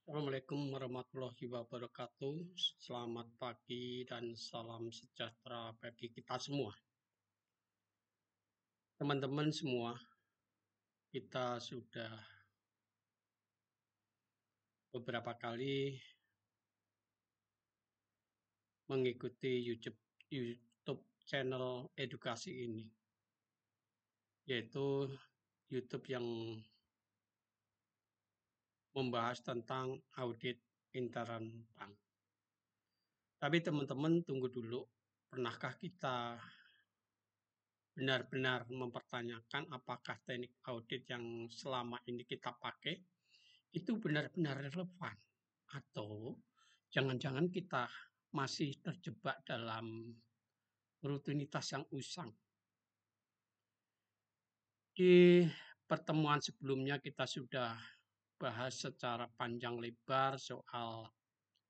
Assalamualaikum warahmatullahi wabarakatuh. Selamat pagi dan salam sejahtera bagi kita semua. Teman-teman semua, kita sudah beberapa kali mengikuti YouTube channel edukasi ini, yaitu YouTube yang membahas tentang audit intern bank. Tapi teman-teman tunggu dulu, pernahkah kita benar-benar mempertanyakan apakah teknik audit yang selama ini kita pakai itu benar-benar relevan, atau jangan-jangan kita masih terjebak dalam rutinitas yang usang. Di pertemuan sebelumnya kita sudah bahas secara panjang lebar soal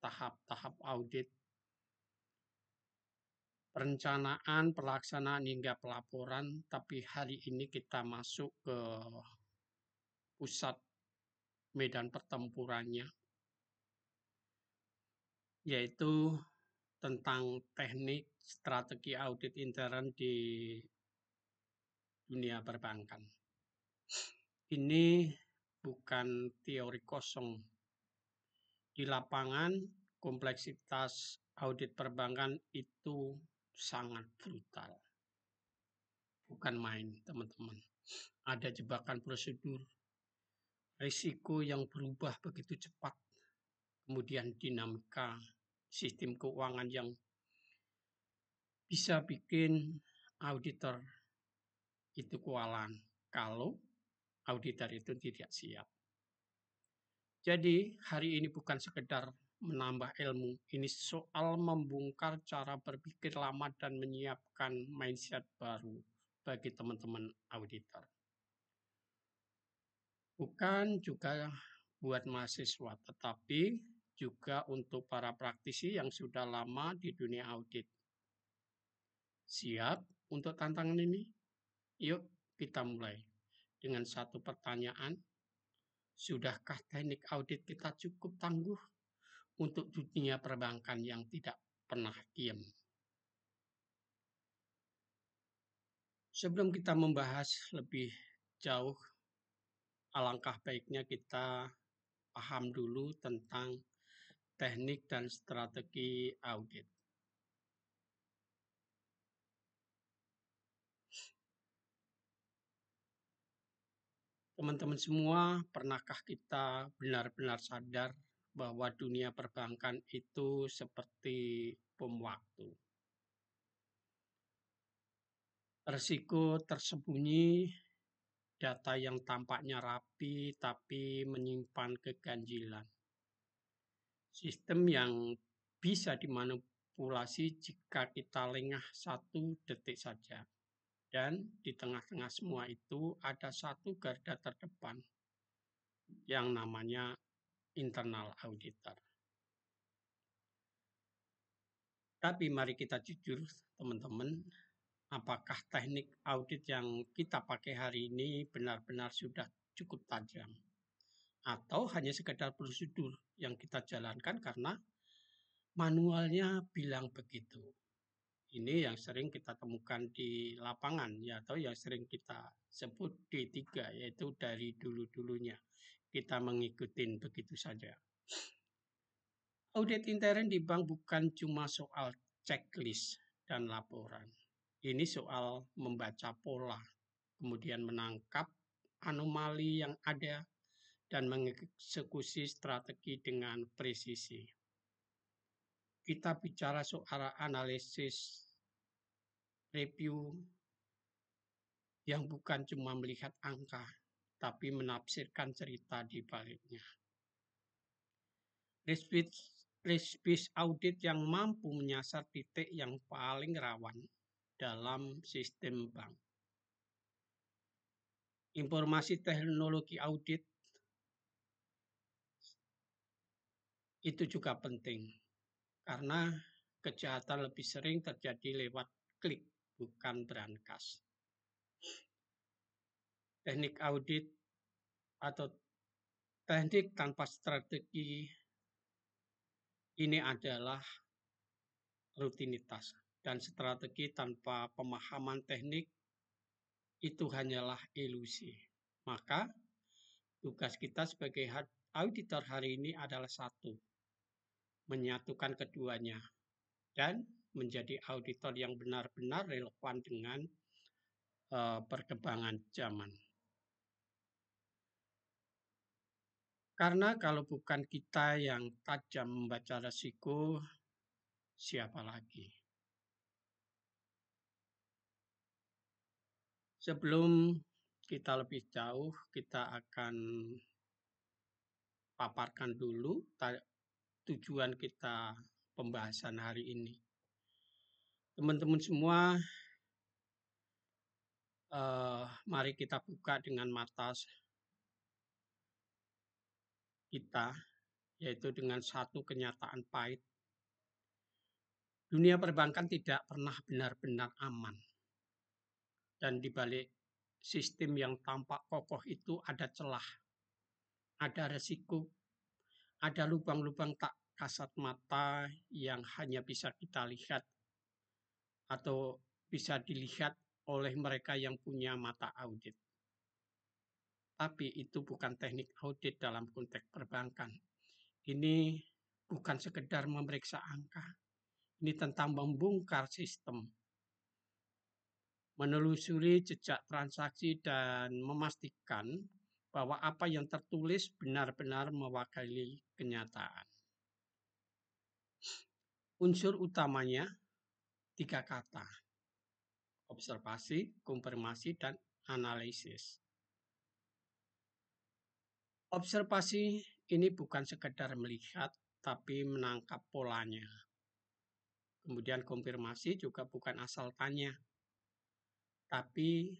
tahap-tahap audit, perencanaan, pelaksanaan hingga pelaporan, tapi hari ini kita masuk ke pusat medan pertempurannya, yaitu tentang teknik strategi audit intern di dunia perbankan. Ini bukan teori kosong. Di lapangan, kompleksitas audit perbankan itu sangat brutal. Bukan main, teman-teman. Ada jebakan prosedur, risiko yang berubah begitu cepat, kemudian dinamika sistem keuangan yang bisa bikin auditor itu kewalahan kalau auditor itu tidak siap. Jadi hari ini bukan sekedar menambah ilmu, ini soal membongkar cara berpikir lama dan menyiapkan mindset baru bagi teman-teman auditor. Bukan juga buat mahasiswa, tetapi juga untuk para praktisi yang sudah lama di dunia audit. Siap untuk tantangan ini? Yuk kita mulai dengan satu pertanyaan. Sudahkah teknik audit kita cukup tangguh untuk dunia perbankan yang tidak pernah diam? Sebelum kita membahas lebih jauh, alangkah baiknya kita paham dulu tentang teknik dan strategi audit. Teman-teman semua, pernahkah kita benar-benar sadar bahwa dunia perbankan itu seperti bom waktu? Risiko tersembunyi, data yang tampaknya rapi tapi menyimpan keganjilan. Sistem yang bisa dimanipulasi jika kita lengah 1 detik saja. Dan di tengah-tengah semua itu ada satu garda terdepan yang namanya internal auditor. Tapi mari kita jujur, teman-teman, apakah teknik audit yang kita pakai hari ini benar-benar sudah cukup tajam? Atau hanya sekedar prosedur yang kita jalankan karena manualnya bilang begitu. Ini yang sering kita temukan di lapangan, ya, atau yang sering kita sebut D3, yaitu dari dulu-dulunya kita mengikuti begitu saja. Audit intern di bank bukan cuma soal checklist dan laporan. Ini soal membaca pola, kemudian menangkap anomali yang ada dan mengeksekusi strategi dengan presisi. Kita bicara soal analisis review yang bukan cuma melihat angka, tapi menafsirkan cerita di baliknya. Risk-based audit yang mampu menyasar titik yang paling rawan dalam sistem bank. Informasi teknologi audit itu juga penting, karena kejahatan lebih sering terjadi lewat klik, bukan brankas. Teknik audit atau Teknik tanpa strategi ini adalah rutinitas, dan strategi tanpa pemahaman teknik itu hanyalah ilusi. Maka tugas kita sebagai auditor hari ini adalah satu, menyatukan keduanya dan menjadi auditor yang benar-benar relevan dengan perkembangan zaman. Karena kalau bukan kita yang tajam membaca resiko, siapa lagi? Sebelum kita lebih jauh, kita akan paparkan dulu tujuan kita pembahasan hari ini. Teman-teman semua, mari kita buka dengan mata kita, yaitu dengan satu kenyataan pahit. Dunia perbankan tidak pernah benar-benar aman. Dan di balik sistem yang tampak kokoh itu ada celah, ada resiko, ada lubang-lubang tak kasat mata yang hanya bisa kita lihat atau bisa dilihat oleh mereka yang punya mata audit. Tapi itu bukan teknik audit dalam konteks perbankan. Ini bukan sekedar memeriksa angka. Ini tentang membongkar sistem, menelusuri jejak transaksi dan memastikan bahwa apa yang tertulis benar-benar mewakili kenyataan. Unsur utamanya 3 kata: observasi, konfirmasi, dan analisis. Observasi ini bukan sekedar melihat, tapi menangkap polanya. Kemudian konfirmasi juga bukan asal tanya, tapi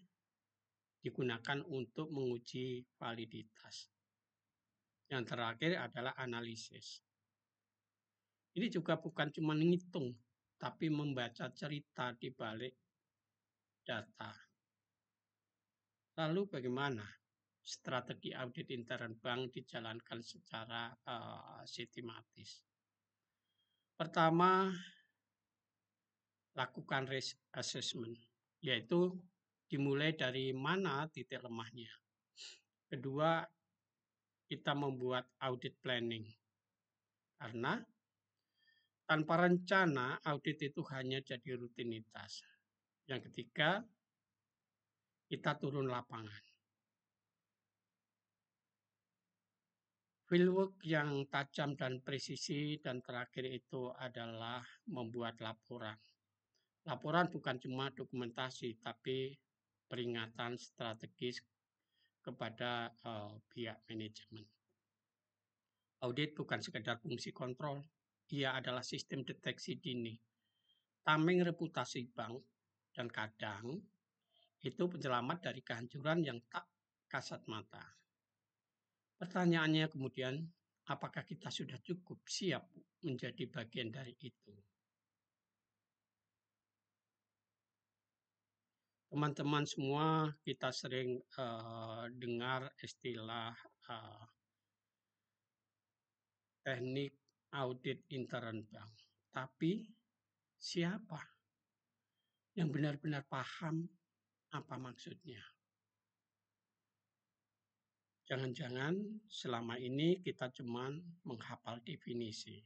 digunakan untuk menguji validitas. Yang terakhir adalah analisis. Ini juga bukan cuma menghitung, tapi membaca cerita di balik data. Lalu bagaimana strategi audit intern bank dijalankan secara sistematis? Pertama, lakukan risk assessment, yaitu dimulai dari mana titik lemahnya. Kedua, kita membuat audit planning. Karena tanpa rencana, audit itu hanya jadi rutinitas. Yang ketiga, kita turun lapangan. Fieldwork yang tajam dan presisi, dan terakhir itu adalah membuat laporan. Laporan bukan cuma dokumentasi, tapi peringatan strategis kepada pihak manajemen. Audit bukan sekedar fungsi kontrol, ia adalah sistem deteksi dini, tameng reputasi bank, dan kadang itu penyelamat dari kehancuran yang tak kasat mata. Pertanyaannya kemudian, apakah kita sudah cukup siap menjadi bagian dari itu? Teman-teman semua, kita sering dengar istilah teknik audit intern bank. Tapi siapa yang benar-benar paham apa maksudnya? Jangan-jangan selama ini kita cuma menghafal definisi,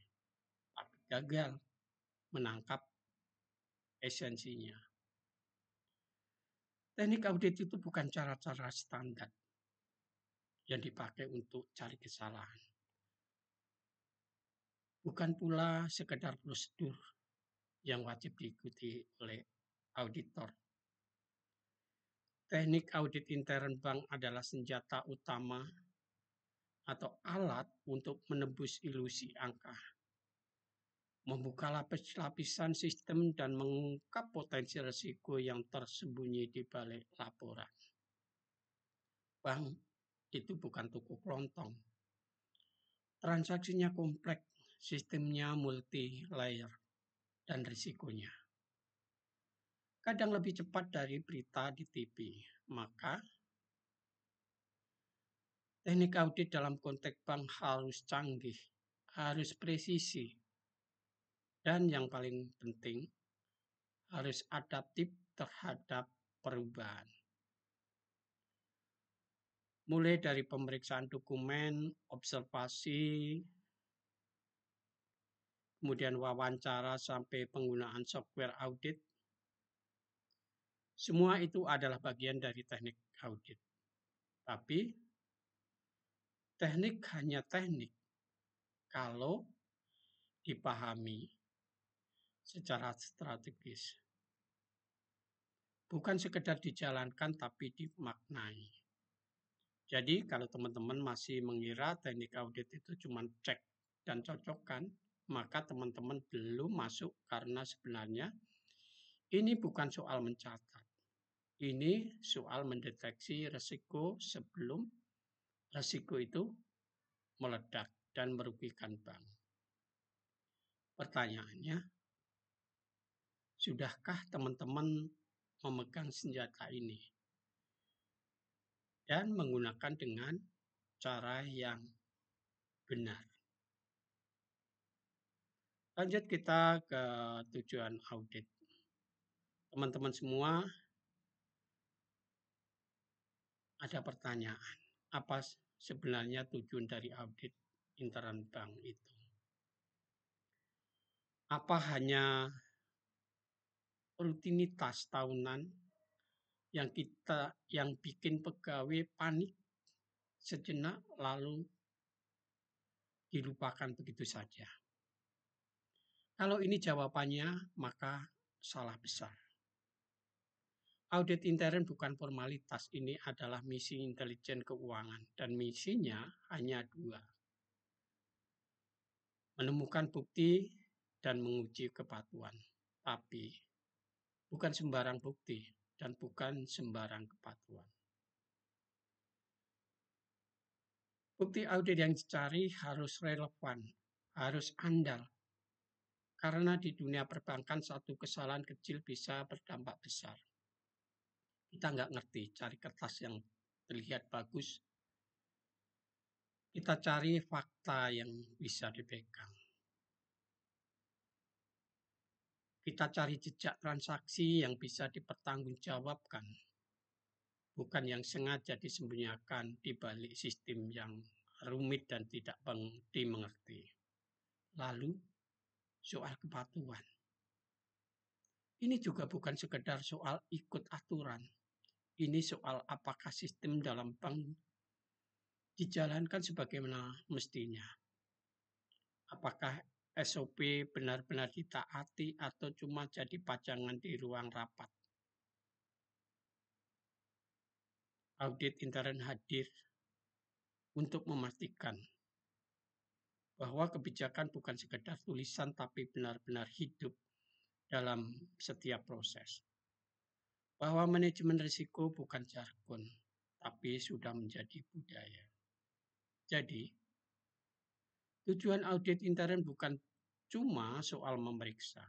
tapi gagal menangkap esensinya. Teknik audit itu bukan cara-cara standar yang dipakai untuk cari kesalahan. Bukan pula sekedar prosedur yang wajib diikuti oleh auditor. Teknik audit intern bank adalah senjata utama atau alat untuk menembus ilusi angka, membuka lapis-lapisan sistem, dan mengungkap potensi risiko yang tersembunyi di balik laporan. Bank itu bukan toko kelontong. Transaksinya kompleks, sistemnya multi-layer, dan risikonya kadang lebih cepat dari berita di TV. Maka Teknik audit dalam konteks bank harus canggih, harus presisi, dan yang paling penting harus adaptif terhadap perubahan. Mulai dari pemeriksaan dokumen, observasi, kemudian wawancara sampai penggunaan software audit, semua itu adalah bagian dari teknik audit. Tapi teknik hanya teknik kalau dipahami secara strategis. Bukan sekedar dijalankan tapi dimaknai. Jadi kalau teman-teman masih mengira teknik audit itu cuma cek dan cocokkan, maka teman-teman belum masuk karena sebenarnya ini bukan soal mencatat. Ini soal mendeteksi risiko sebelum risiko itu meledak dan merugikan bank. Pertanyaannya, sudahkah teman-teman memegang senjata ini dan menggunakan dengan cara yang benar? Lanjut kita ke tujuan audit. Teman-teman semua ada pertanyaan, apa sebenarnya tujuan dari audit intern bank itu? Apa hanya rutinitas tahunan yang bikin pegawai panik sejenak lalu dilupakan begitu saja? Kalau ini jawabannya, maka salah besar. Audit intern bukan formalitas, ini adalah misi intelijen keuangan dan misinya hanya dua. Menemukan bukti dan menguji kepatuhan. Tapi bukan sembarang bukti dan bukan sembarang kepatuhan. Bukti audit yang dicari harus relevan, harus andal. Karena di dunia perbankan satu kesalahan kecil bisa berdampak besar. Kita nggak ngerti cari kertas yang terlihat bagus. Kita cari fakta yang bisa dipegang. Kita cari jejak transaksi yang bisa dipertanggungjawabkan. Bukan yang sengaja disembunyikan di balik sistem yang rumit dan tidak dimengerti. Lalu, soal kepatuhan. Ini juga bukan sekedar soal ikut aturan. Ini soal apakah sistem dalam bank dijalankan sebagaimana mestinya. Apakah SOP benar-benar ditaati atau cuma jadi pajangan di ruang rapat. Audit intern hadir untuk memastikan bahwa kebijakan bukan sekedar tulisan tapi benar-benar hidup dalam setiap proses. Bahwa manajemen risiko bukan jargon, tapi sudah menjadi budaya. Jadi, tujuan audit intern bukan cuma soal memeriksa.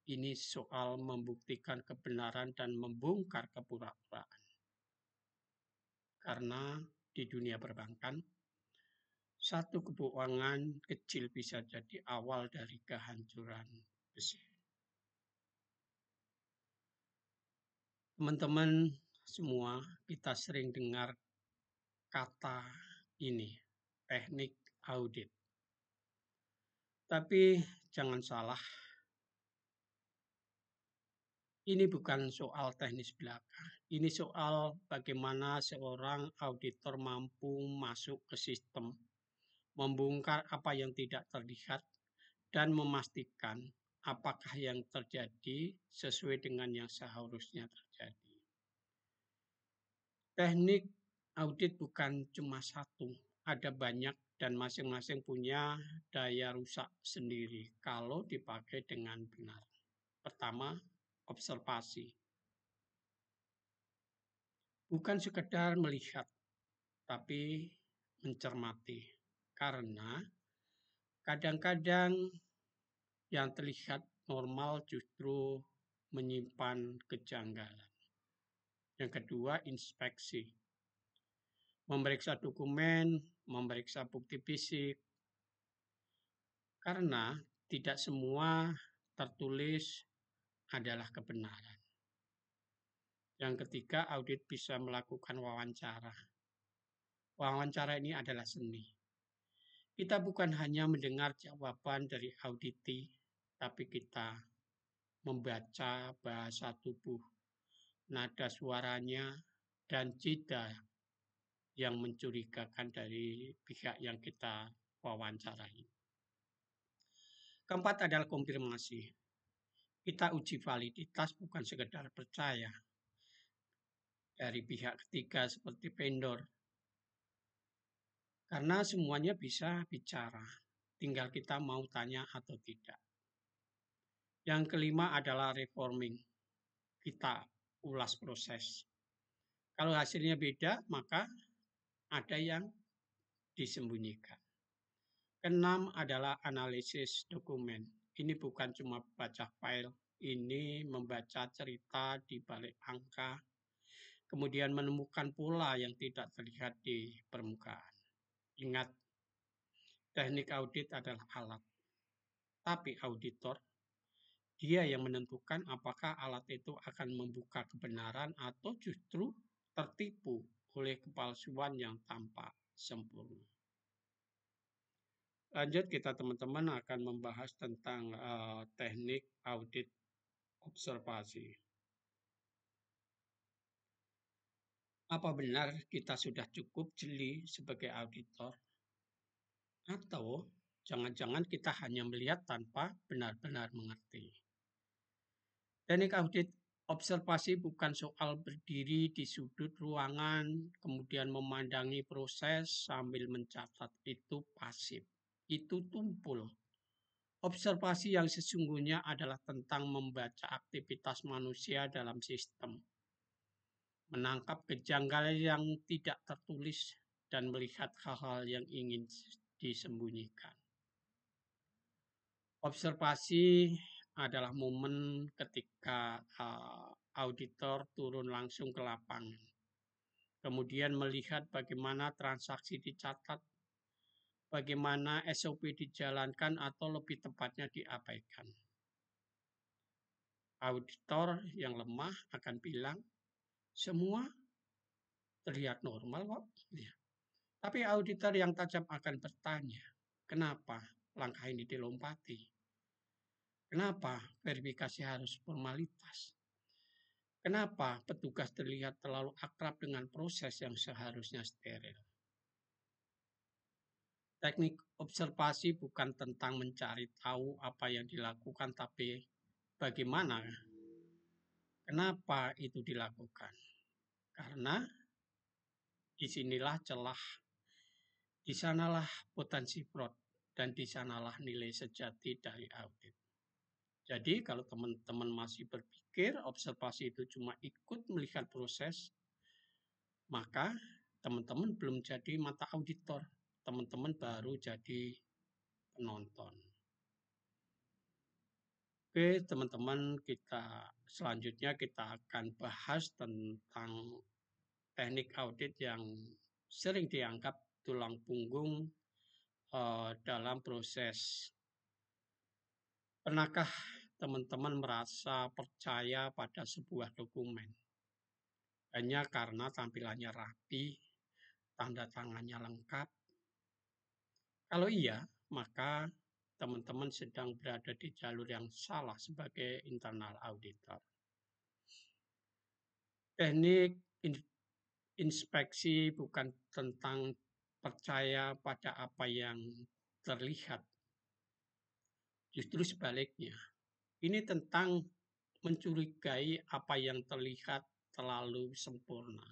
Ini soal membuktikan kebenaran dan membongkar kepura-puraan. Karena di dunia perbankan, satu kebohongan kecil bisa jadi awal dari kehancuran besar. Teman-teman semua, kita sering dengar kata ini, teknik audit. Tapi jangan salah, ini bukan soal teknis belaka. Ini soal bagaimana seorang auditor mampu masuk ke sistem, membongkar apa yang tidak terlihat, dan memastikan apakah yang terjadi sesuai dengan yang seharusnya terjadi. Teknik audit bukan cuma satu, ada banyak dan masing-masing punya daya rusak sendiri kalau dipakai dengan benar. Pertama, observasi. Bukan sekedar melihat, tapi mencermati. Karena kadang-kadang yang terlihat normal justru menyimpan kejanggalan. Yang kedua, inspeksi. memeriksa dokumen, memeriksa bukti fisik, karena tidak semua tertulis adalah kebenaran. Yang ketiga, audit bisa melakukan wawancara. Wawancara ini adalah seni. Kita bukan hanya mendengar jawaban dari auditi, tapi kita membaca bahasa tubuh, nada suaranya, dan jeda yang mencurigakan dari pihak yang kita wawancarai. Keempat adalah konfirmasi. Kita uji validitas bukan sekedar percaya dari pihak ketiga seperti vendor. Karena semuanya bisa bicara, tinggal kita mau tanya atau tidak. Yang kelima adalah reforming. Kita ulas proses. Kalau hasilnya beda, maka ada yang disembunyikan. Keenam adalah analisis dokumen. Ini bukan cuma baca file, ini membaca cerita di balik angka, kemudian menemukan pola yang tidak terlihat di permukaan. Ingat, teknik audit adalah alat, tapi auditor, dia yang menentukan apakah alat itu akan membuka kebenaran atau justru tertipu oleh kepalsuan yang tampak sempurna. Lanjut, kita teman-teman akan membahas tentang teknik audit observasi. Apa benar kita sudah cukup jeli sebagai auditor? Atau jangan-jangan kita hanya melihat tanpa benar-benar mengerti? Teknik audit observasi bukan soal berdiri di sudut ruangan, kemudian memandangi proses sambil mencatat. Itu pasif, itu tumpul. Observasi yang sesungguhnya adalah tentang membaca aktivitas manusia dalam sistem, menangkap kejanggalan yang tidak tertulis, dan melihat hal-hal yang ingin disembunyikan. Observasi adalah momen ketika auditor turun langsung ke lapangan, kemudian melihat bagaimana transaksi dicatat, bagaimana SOP dijalankan atau lebih tepatnya diabaikan. Auditor yang lemah akan bilang, semua terlihat normal kok. Ya. Tapi auditor yang tajam akan bertanya, kenapa langkah ini dilompati? Kenapa verifikasi harus formalitas? Kenapa petugas terlihat terlalu akrab dengan proses yang seharusnya steril? Teknik observasi bukan tentang mencari tahu apa yang dilakukan, tapi bagaimana, kenapa itu dilakukan. Karena disinilah celah, disanalah potensi fraud, dan disanalah nilai sejati dari audit. Jadi kalau teman-teman masih berpikir observasi itu cuma ikut melihat proses, maka teman-teman belum jadi mata auditor, teman-teman baru jadi penonton. Oke, teman-teman, selanjutnya kita akan bahas tentang teknik audit yang sering dianggap tulang punggung dalam proses. Pernahkah teman-teman merasa percaya pada sebuah dokumen hanya karena tampilannya rapi, tanda tangannya lengkap? Kalau iya, maka teman-teman sedang berada di jalur yang salah sebagai internal auditor. Teknik inspeksi bukan tentang percaya pada apa yang terlihat. Justru sebaliknya. Ini tentang mencurigai apa yang terlihat terlalu sempurna.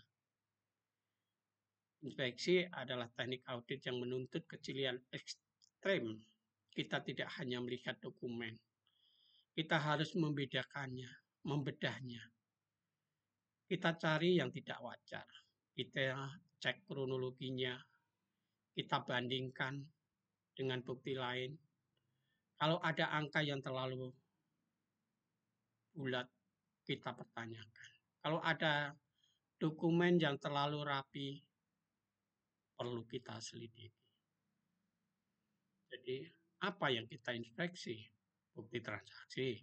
Inspeksi adalah teknik audit yang menuntut kejelian ekstrem. Kita tidak hanya melihat dokumen. Kita harus membedakannya, membedahnya. Kita cari yang tidak wajar. Kita cek kronologinya. Kita bandingkan dengan bukti lain. Kalau ada angka yang terlalu bulat, kita pertanyakan. Kalau ada dokumen yang terlalu rapi, perlu kita selidiki. Jadi, apa yang kita inspeksi? Bukti transaksi,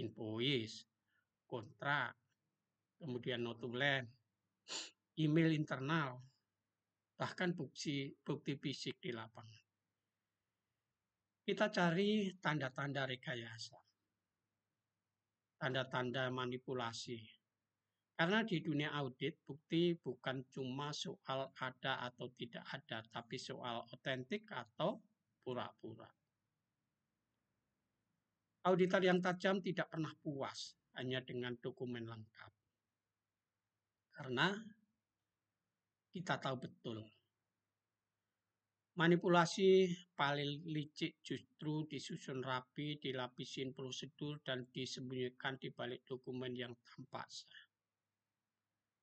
invoice, kontrak, kemudian notulen, email internal, bahkan bukti fisik di lapangan. Kita cari tanda-tanda rekayasa, tanda-tanda manipulasi. Karena di dunia audit, bukti bukan cuma soal ada atau tidak ada, tapi soal otentik atau pura-pura. Auditor yang tajam tidak pernah puas hanya dengan dokumen lengkap. Karena kita tahu betul, manipulasi paling licik justru disusun rapi, dilapisin prosedur, dan disembunyikan di balik dokumen yang tampak sah.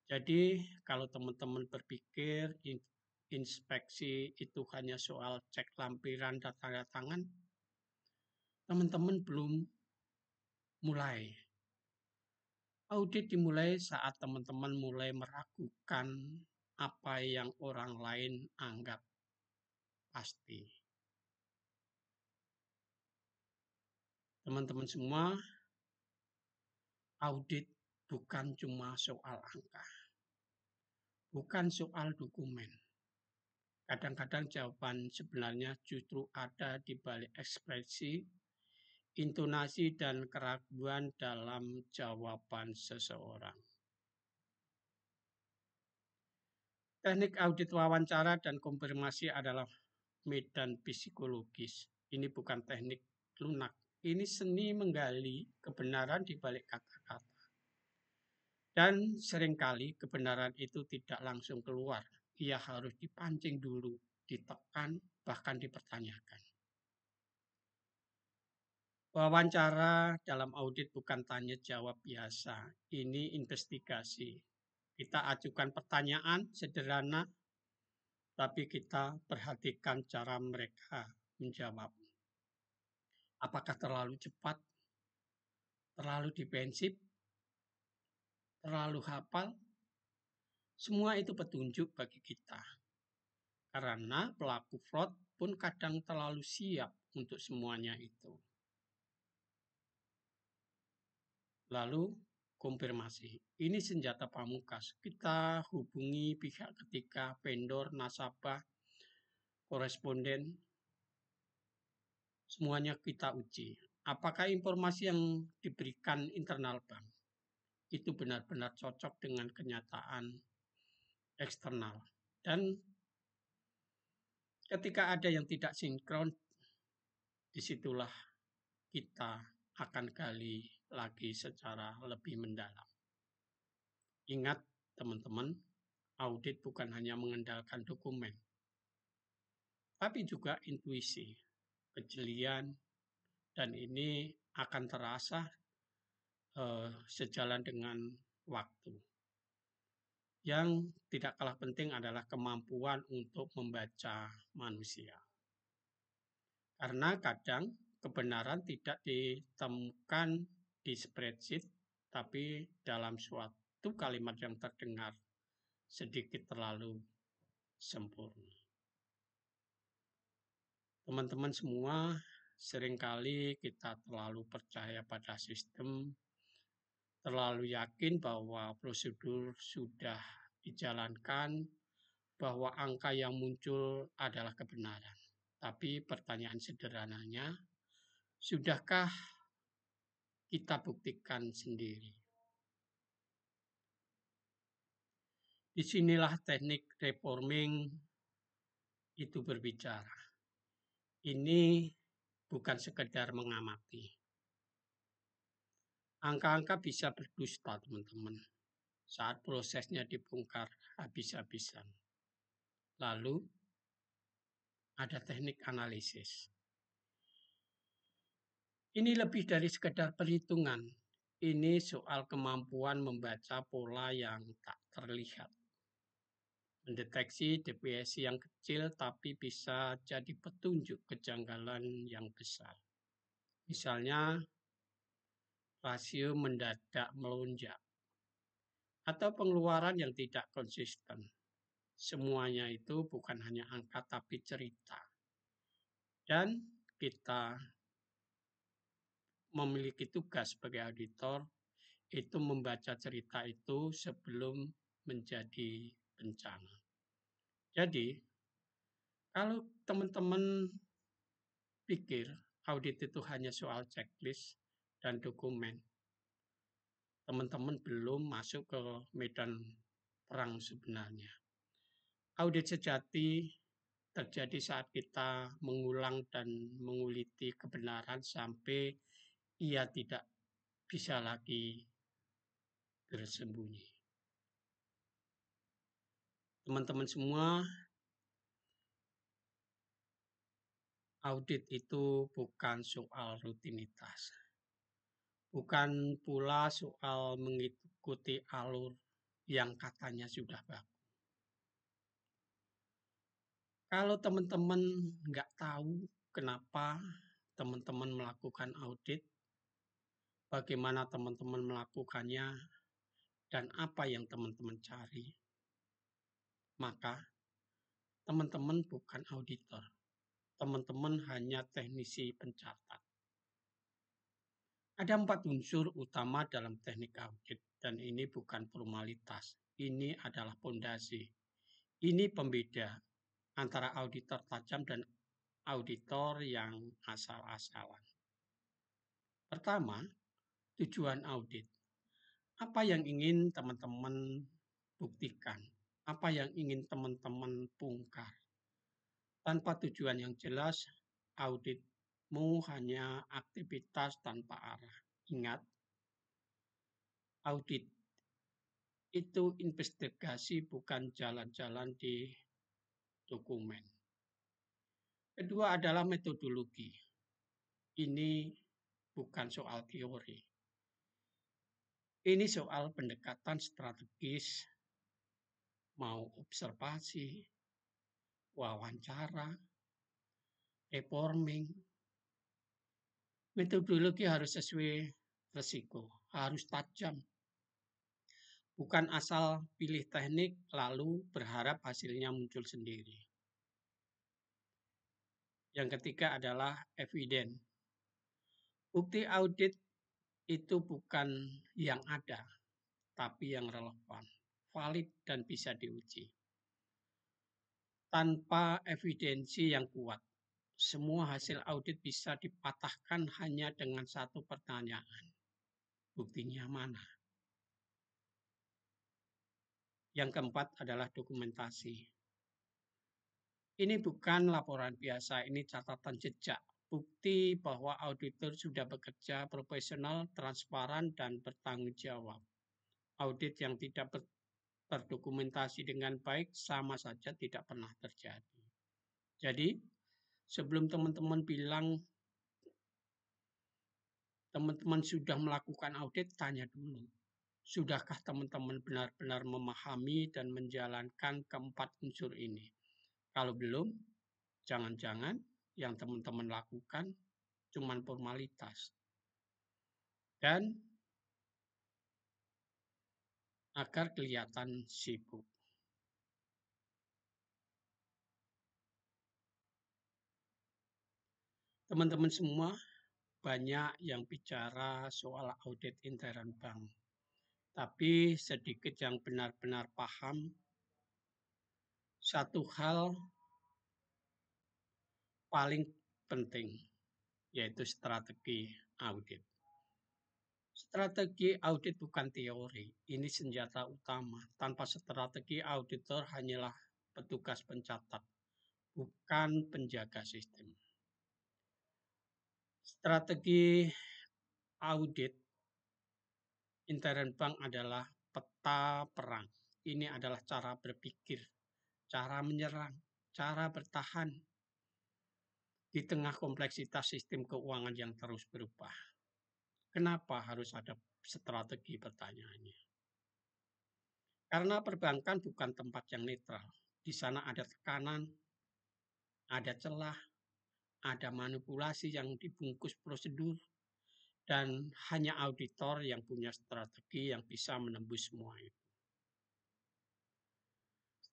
Jadi, kalau teman-teman berpikir inspeksi itu hanya soal cek lampiran dan tanda tangan, teman-teman belum mulai. Audit dimulai saat teman-teman mulai meragukan apa yang orang lain anggap pasti. Teman-teman semua, audit bukan cuma soal angka, bukan soal dokumen. Kadang-kadang jawaban sebenarnya justru ada di balik ekspresi, intonasi, dan keraguan dalam jawaban seseorang. Teknik audit wawancara dan konfirmasi adalah medan psikologis. Ini bukan teknik lunak. Ini seni menggali kebenaran di balik kata-kata. Dan seringkali kebenaran itu tidak langsung keluar. Ia harus dipancing dulu, ditekan, bahkan dipertanyakan. Wawancara dalam audit bukan tanya jawab biasa. Ini investigasi. Kita ajukan pertanyaan sederhana, tapi kita perhatikan cara mereka menjawab. Apakah terlalu cepat, terlalu defensif, terlalu hafal? Semua itu petunjuk bagi kita. Karena pelaku fraud pun kadang terlalu siap untuk semuanya itu. Lalu konfirmasi. Ini senjata pamungkas. Kita hubungi pihak ketiga, vendor, nasabah, koresponden. Semuanya kita uji. Apakah informasi yang diberikan internal bank itu benar-benar cocok dengan kenyataan eksternal. Dan ketika ada yang tidak sinkron, disitulah kita akan gali lagi secara lebih mendalam. Ingat teman-teman, audit bukan hanya mengandalkan dokumen, tapi juga intuisi, kejelian, dan ini akan terasa sejalan dengan waktu. Yang tidak kalah penting adalah kemampuan untuk membaca manusia. Karena kadang kebenaran tidak ditemukan di spreadsheet, tapi dalam suatu kalimat yang terdengar sedikit terlalu sempurna. Teman-teman semua, seringkali kita terlalu percaya pada sistem, terlalu yakin bahwa prosedur sudah dijalankan, bahwa angka yang muncul adalah kebenaran. Tapi pertanyaan sederhananya, sudahkah kita buktikan sendiri? Disinilah teknik reforming itu berbicara. Ini bukan sekedar mengamati. Angka-angka bisa berdusta, teman-teman, saat prosesnya dibongkar habis-habisan. Lalu ada teknik analisis. Ini lebih dari sekedar perhitungan. Ini soal kemampuan membaca pola yang tak terlihat. Mendeteksi deviasi yang kecil tapi bisa jadi petunjuk kejanggalan yang besar. Misalnya, rasio mendadak melonjak atau pengeluaran yang tidak konsisten. Semuanya itu bukan hanya angka tapi cerita. Dan kita memiliki tugas sebagai auditor itu membaca cerita itu sebelum menjadi bencana. Jadi, kalau teman-teman pikir audit itu hanya soal checklist dan dokumen, teman-teman belum masuk ke medan perang sebenarnya. Audit sejati terjadi saat kita mengulang dan menguliti kebenaran sampai ia tidak bisa lagi bersembunyi. Teman-teman semua, audit itu bukan soal rutinitas. Bukan pula soal mengikuti alur yang katanya sudah bagus. Kalau teman-teman nggak tahu kenapa teman-teman melakukan audit, bagaimana teman-teman melakukannya, dan apa yang teman-teman cari, maka teman-teman bukan auditor. Teman-teman hanya teknisi pencatat. Ada 4 unsur utama dalam teknik audit, dan ini bukan formalitas. Ini adalah fondasi. Ini pembeda antara auditor tajam dan auditor yang asal-asalan. Pertama, tujuan audit. Apa yang ingin teman-teman buktikan? Apa yang ingin teman-teman bongkar? Tanpa tujuan yang jelas, auditmu hanya aktivitas tanpa arah. Ingat, audit itu investigasi, bukan jalan-jalan di dokumen. Kedua adalah metodologi. Ini bukan soal teori. Ini soal pendekatan strategis, mau observasi, wawancara, reforming. Metodologi harus sesuai resiko, harus tajam. Bukan asal pilih teknik lalu berharap hasilnya muncul sendiri. Yang ketiga adalah eviden. Bukti audit itu bukan yang ada, tapi yang relevan, valid, dan bisa diuji. Tanpa evidensi yang kuat, semua hasil audit bisa dipatahkan hanya dengan satu pertanyaan. Buktinya mana? Yang keempat adalah dokumentasi. Ini bukan laporan biasa, ini catatan jejak. Bukti bahwa auditor sudah bekerja profesional, transparan, dan bertanggung jawab. Audit yang tidak terdokumentasi dengan baik sama saja tidak pernah terjadi. Jadi, sebelum teman-teman bilang teman-teman sudah melakukan audit, tanya dulu. Sudahkah teman-teman benar-benar memahami dan menjalankan keempat unsur ini? Kalau belum, jangan-jangan yang teman-teman lakukan cuma formalitas. Dan agar kelihatan sibuk. Teman-teman semua, banyak yang bicara soal audit intern bank. Tapi sedikit yang benar-benar paham satu hal paling penting, yaitu strategi audit. Strategi audit bukan teori, ini senjata utama. Tanpa strategi, auditor hanyalah petugas pencatat, bukan penjaga sistem. Strategi audit intern bank adalah peta perang. Ini adalah cara berpikir, cara menyerang, cara bertahan di tengah kompleksitas sistem keuangan yang terus berubah. Kenapa harus ada strategi, pertanyaannya? Karena perbankan bukan tempat yang netral. Di sana ada tekanan, ada celah, ada manipulasi yang dibungkus prosedur, dan hanya auditor yang punya strategi yang bisa menembus semua itu.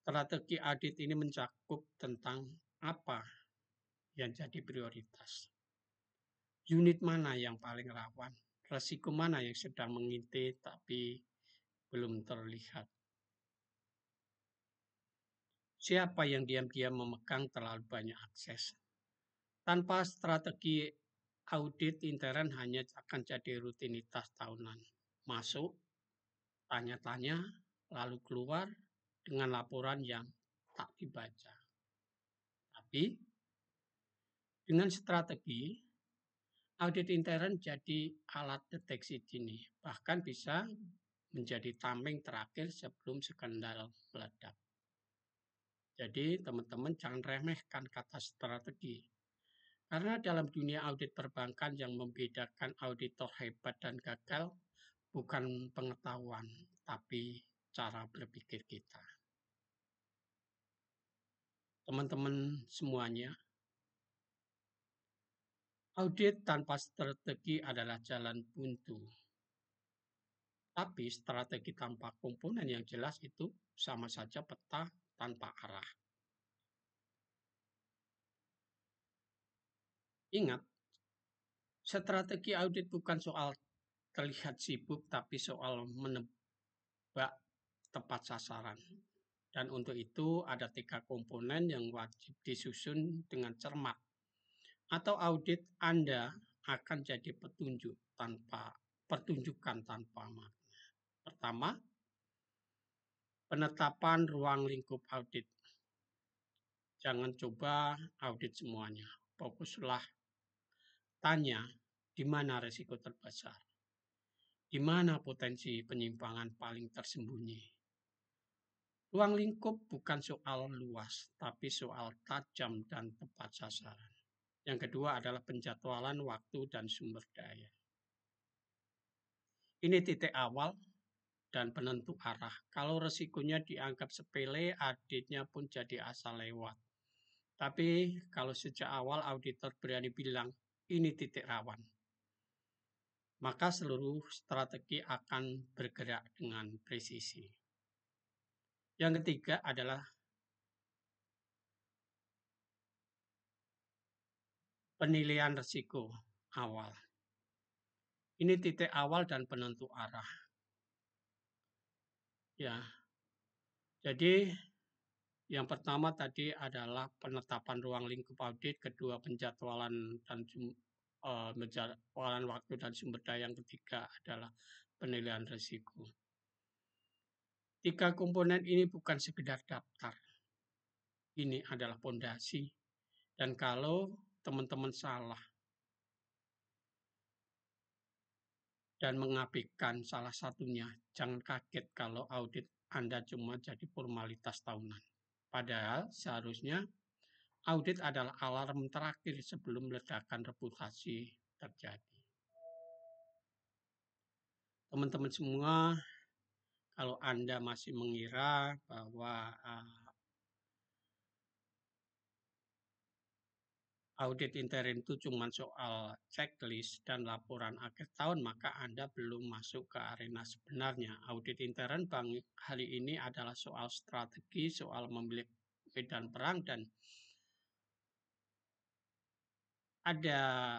Strategi audit ini mencakup tentang apa yang jadi prioritas. Unit mana yang paling rawan? Resiko mana yang sedang mengintai tapi belum terlihat? Siapa yang diam-diam memegang terlalu banyak akses? Tanpa strategi audit intern hanya akan jadi rutinitas tahunan. Masuk, tanya-tanya, lalu keluar dengan laporan yang tak dibaca. Tapi dengan strategi, audit intern jadi alat deteksi dini, bahkan bisa menjadi tameng terakhir sebelum skandal meledak. Jadi teman-teman jangan remehkan kata strategi. Karena dalam dunia audit perbankan yang membedakan auditor hebat dan gagal bukan pengetahuan, tapi cara berpikir kita. Teman-teman semuanya, audit tanpa strategi adalah jalan buntu. Tapi strategi tanpa komponen yang jelas itu sama saja peta tanpa arah. Ingat, strategi audit bukan soal terlihat sibuk, tapi soal menebak tepat sasaran. Dan untuk itu ada 3 komponen yang wajib disusun dengan cermat. Atau audit Anda akan jadi pertunjukan tanpa makna. Pertama, penetapan ruang lingkup audit. Jangan coba audit semuanya. Fokuslah tanya di mana risiko terbesar. Di mana potensi penyimpangan paling tersembunyi. Ruang lingkup bukan soal luas, tapi soal tajam dan tepat sasaran. Yang kedua adalah penjadwalan waktu dan sumber daya. Ini titik awal dan penentu arah. Kalau resikonya dianggap sepele, auditnya pun jadi asal lewat. Tapi kalau sejak awal auditor berani bilang, ini titik rawan, maka seluruh strategi akan bergerak dengan presisi. Yang ketiga adalah penilaian risiko awal. Ini titik awal dan penentu arah. Ya, jadi yang pertama tadi adalah penetapan ruang lingkup audit, kedua penjadwalan dan penjadwalan waktu dan sumber daya, yang ketiga adalah penilaian risiko. 3 komponen ini bukan sekedar daftar. Ini adalah fondasi. Dan kalau teman-teman salah dan mengabaikan salah satunya, jangan kaget kalau audit Anda cuma jadi formalitas tahunan. Padahal seharusnya audit adalah alarm terakhir sebelum ledakan reputasi terjadi. Teman-teman semua, kalau Anda masih mengira bahwa audit intern itu cuma soal checklist dan laporan akhir tahun, maka Anda belum masuk ke arena sebenarnya. Audit intern hari ini adalah soal strategi, soal memilih medan perang, dan ada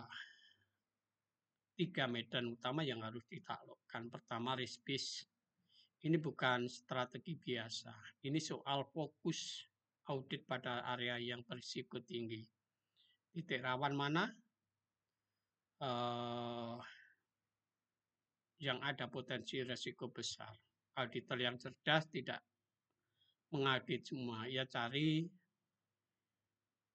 3 medan utama yang harus ditaklukkan. Pertama, risk-based. Ini bukan strategi biasa. Ini soal fokus audit pada area yang berisiko tinggi. Titik rawan mana? Yang ada potensi risiko besar. Auditor yang cerdas tidak mengaudit semua. Ia cari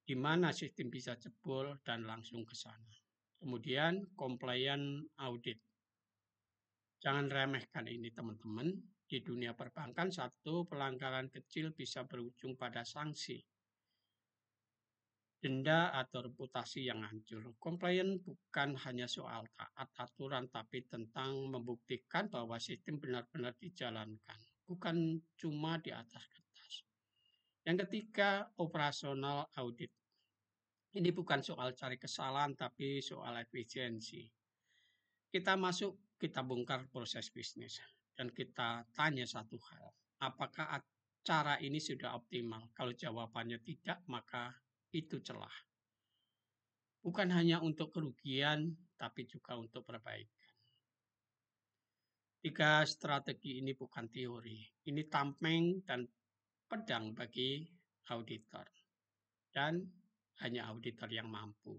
di mana sistem bisa jebol dan langsung ke sana. Kemudian compliance audit. Jangan remehkan ini teman-teman. Di dunia perbankan, satu pelanggaran kecil bisa berujung pada sanksi, denda atau reputasi yang hancur. Compliance bukan hanya soal taat aturan, tapi tentang membuktikan bahwa sistem benar-benar dijalankan, bukan cuma di atas kertas. Yang ketiga, operasional audit. Ini bukan soal cari kesalahan, tapi soal efisiensi. Kita masuk, kita bongkar proses bisnis, dan kita tanya satu hal. Apakah cara ini sudah optimal. Kalau jawabannya tidak, maka itu celah. Bukan hanya untuk kerugian, tapi juga untuk perbaikan. 3 strategi ini bukan teori. Ini tameng dan pedang bagi auditor. Dan hanya auditor yang mampu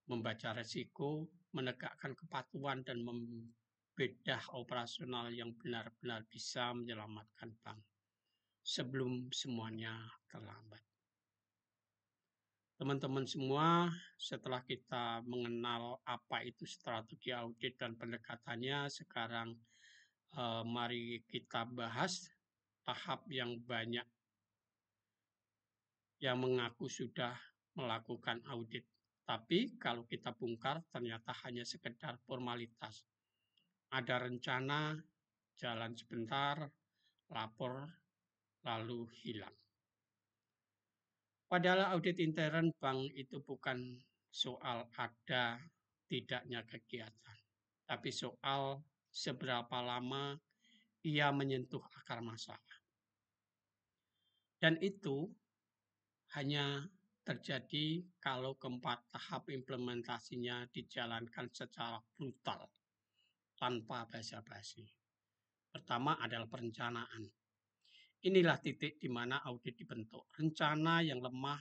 membaca resiko, menegakkan kepatuhan, dan membedah operasional yang benar-benar bisa menyelamatkan bank sebelum semuanya terlambat. Teman-teman semua, setelah kita mengenal apa itu strategi audit dan pendekatannya, sekarang mari kita bahas tahap yang banyak yang mengaku sudah melakukan audit. Tapi kalau kita bongkar ternyata hanya sekedar formalitas. Ada rencana, jalan sebentar, lapor, lalu hilang. Padahal audit intern bank itu bukan soal ada tidaknya kegiatan, tapi soal seberapa lama ia menyentuh akar masalah. Dan itu hanya terjadi kalau keempat tahap implementasinya dijalankan secara brutal, tanpa basa-basi. Pertama adalah perencanaan. Inilah titik di mana audit dibentuk. Rencana yang lemah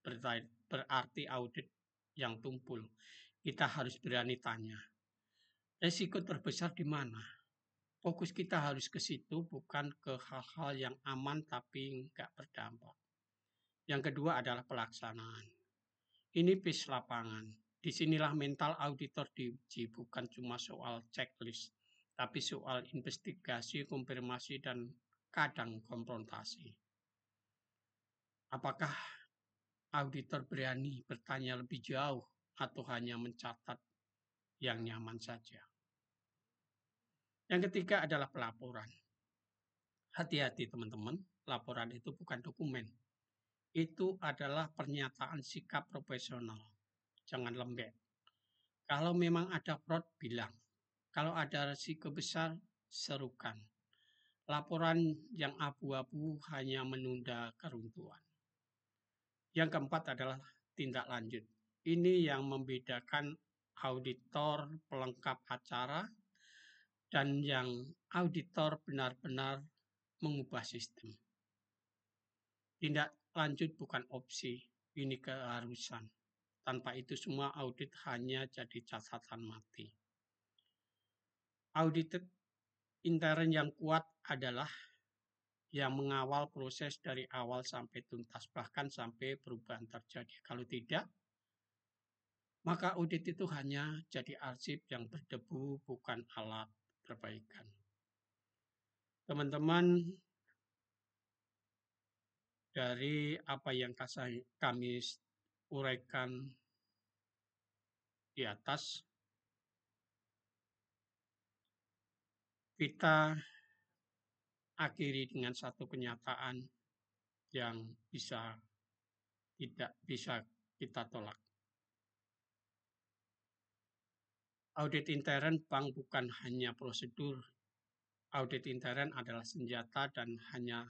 berarti audit yang tumpul. Kita harus berani tanya, resiko terbesar di mana? Fokus kita harus ke situ, bukan ke hal-hal yang aman tapi nggak berdampak. Yang kedua adalah pelaksanaan. Ini bis lapangan. Disinilah mental auditor diuji, bukan cuma soal checklist, tapi soal investigasi, konfirmasi, dan kadang konfrontasi. Apakah auditor berani bertanya lebih jauh atau hanya mencatat yang nyaman saja? Yang ketiga adalah pelaporan. Hati-hati teman-teman, laporan itu bukan dokumen. Itu adalah pernyataan sikap profesional. Jangan lembek. Kalau memang ada fraud, bilang. Kalau ada risiko besar, serukan. Laporan yang abu-abu hanya menunda keruntuhan. Yang keempat adalah tindak lanjut. Ini yang membedakan auditor pelengkap acara dan yang auditor benar-benar mengubah sistem. Tindak lanjut bukan opsi, ini keharusan. Tanpa itu semua audit hanya jadi catatan mati. Audit intern yang kuat adalah yang mengawal proses dari awal sampai tuntas, bahkan sampai perubahan terjadi. Kalau tidak, maka audit itu hanya jadi arsip yang berdebu, bukan alat perbaikan. Teman-teman, dari apa yang kami uraikan di atas, kita akhiri dengan satu kenyataan yang tidak bisa kita tolak. Audit intern bank bukan hanya prosedur. Audit intern adalah senjata dan hanya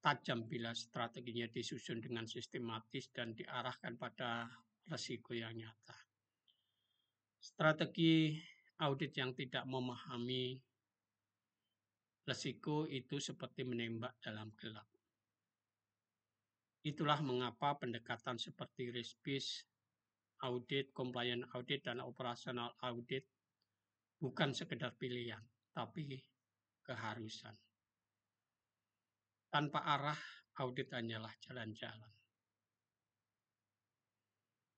tajam bila strateginya disusun dengan sistematis dan diarahkan pada risiko yang nyata. Strategi audit yang tidak memahami risiko itu seperti menembak dalam gelap. Itulah mengapa pendekatan seperti risk-based audit, compliance audit, dan operational audit bukan sekedar pilihan, tapi keharusan. Tanpa arah, audit hanyalah jalan-jalan.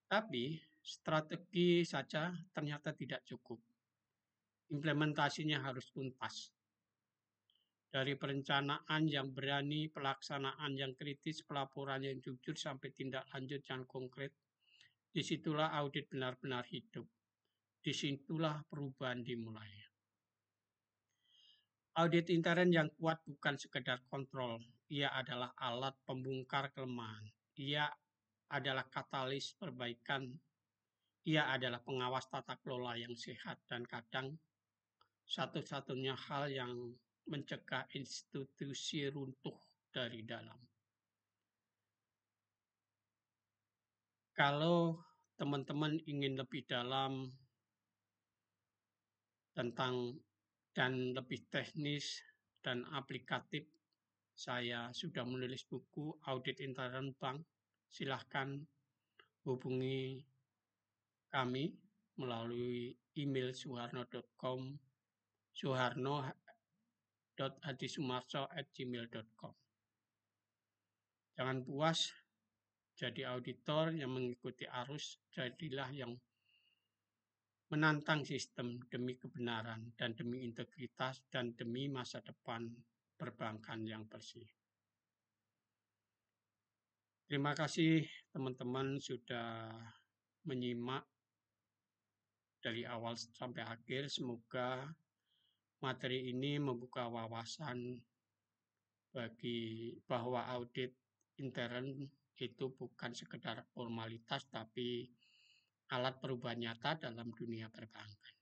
Tapi strategi saja ternyata tidak cukup. Implementasinya harus tuntas. Dari perencanaan yang berani, pelaksanaan yang kritis, pelaporan yang jujur, sampai tindak lanjut yang konkret. Disitulah audit benar-benar hidup. Disitulah perubahan dimulai. Audit intern yang kuat bukan sekedar kontrol. Ia adalah alat pembongkar kelemahan. Ia adalah katalis perbaikan. Ia adalah pengawas tata kelola yang sehat, dan kadang satu-satunya hal yang mencegah institusi runtuh dari dalam. Kalau teman-teman ingin lebih dalam tentang dan lebih teknis dan aplikatif, saya sudah menulis buku Audit Intern Bank. Silahkan hubungi kami melalui email suharno.com, suharno.hadisumarso@gmail.com. Jangan puas jadi auditor yang mengikuti arus, jadilah yang menantang sistem demi kebenaran dan demi integritas dan demi masa depan perbankan yang bersih. Terima kasih teman-teman sudah menyimak dari awal sampai akhir. Semoga materi ini membuka wawasan bagi bahwa audit intern itu bukan sekedar formalitas tapi alat perubahan nyata dalam dunia perbankan.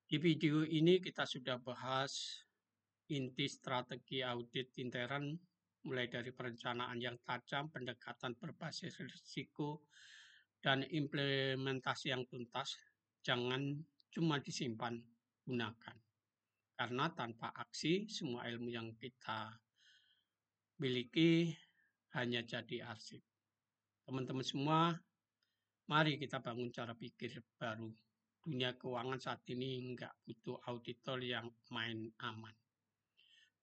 Di video ini kita sudah bahas inti strategi audit intern, mulai dari perencanaan yang tajam, pendekatan berbasis risiko, dan implementasi yang tuntas. Jangan cuma disimpan, gunakan. Karena tanpa aksi, semua ilmu yang kita miliki hanya jadi arsip. Teman-teman semua, mari kita bangun cara pikir baru. Dunia keuangan saat ini nggak butuh auditor yang main aman.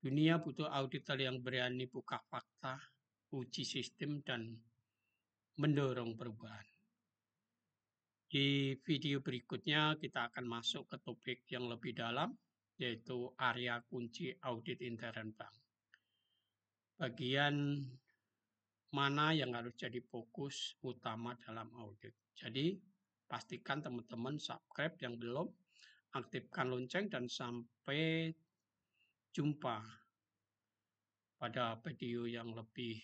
Dunia butuh auditor yang berani buka fakta, uji sistem, dan mendorong perubahan. Di video berikutnya kita akan masuk ke topik yang lebih dalam, yaitu area kunci audit intern bank. Bagian mana yang harus jadi fokus utama dalam audit. Jadi pastikan teman-teman subscribe yang belum, aktifkan lonceng, dan sampai jumpa pada video yang lebih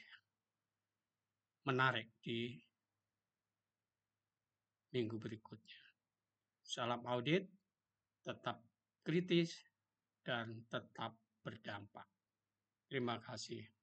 menarik di minggu berikutnya. Salam audit, tetap kritis, dan tetap berdampak. Terima kasih.